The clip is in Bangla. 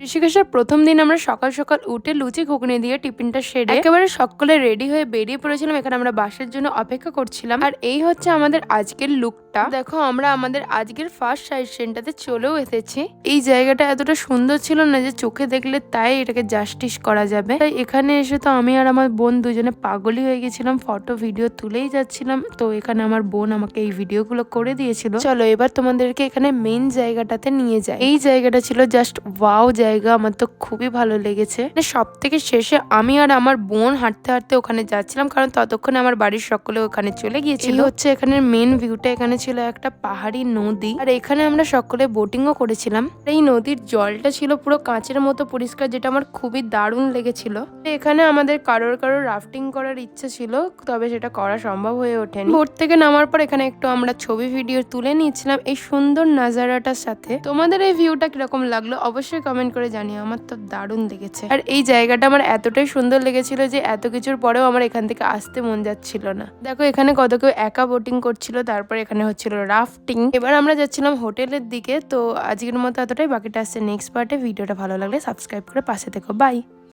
ঋষিকেশের প্রথম দিন আমরা সকাল সকাল উঠে লুচি ঘুগনি দিয়ে টিফিনটা সেরে একেবারে সকলে রেডি হয়ে বেরিয়ে পড়েছিলাম। এখানে আমরা বাসের জন্য অপেক্ষা করছিলাম। আর এই হচ্ছে আমাদের আজকের লুকটা। দেখো আমরা আমাদের আজকের ফার্স্ট সাইট সিনটাতে চলেও এসেছি। এই জায়গাটা এতটা সুন্দর ছিল না যে চোখে দেখলে তাই এটাকে জাস্টিস করা যাবে। তাই এখানে এসে তো আমি আর আমার বোন দুজনে পাগলই হয়ে গেছিলাম, ফটো ভিডিও তুলেই যাচ্ছিলাম। তো এখানে আমার বোন আমাকে এই ভিডিওগুলো করে দিয়েছিল। চলো এবার তোমাদেরকে এখানে মেইন জায়গাটাতে নিয়ে যাই। এই জায়গাটা ছিল জাস্ট ওয়াও জায়গা, আমার তো খুবই ভালো লেগেছে। সব থেকে শেষে আমি আর আমার বোন হাঁটতে হাঁটতে ওখানে যাচ্ছিলাম, কারণ ততক্ষণে আমার বাড়ির সকলে ওখানে চলে গিয়েছিল। হচ্ছে এখানে মেন ভিউটা, এখানে ছিল একটা পাহাড়ি নদী, আর এখানে আমরা সকলে বোটিংও করেছিলাম। এই নদীর জলটা ছিল পুরো কাঁচের মতো পরিষ্কার, যেটা আমার খুবই দারুণ লেগেছিল। এখানে আমাদের কারোর রাফটিং করার ইচ্ছে ছিল, তবে সেটা করা সম্ভব হয়ে ওঠেনি। বোট থেকে নামার পর এখানে একটু আমরা ছবি ভিডিও তুলে নিয়েছিলাম এই সুন্দর নাজারাটার সাথে। তোমাদের এই ভিউটা কিরকম লাগলো অবশ্যই কমেন্ট করে জানিও, আমার তো দারুণ লেগেছে। আর এই জায়গাটা আমার এতটাই সুন্দর লেগেছিল যে এত কিছুর পরেও আমার এখান থেকে আসতে মন যাচ্ছিল না। দেখো এখানে কত কেউ একা বোটিং করছিল, তারপরে এখানে হচ্ছিল রাফটিং। এবার আমরা যাচ্ছিলাম হোটেলের দিকে। তো আজকের মতো এতটাই, বাকিটা আসছে নেক্সট পার্টে। ভিডিওটা ভালো লাগলে সাবস্ক্রাইব করে পাশে থেকো। বাই।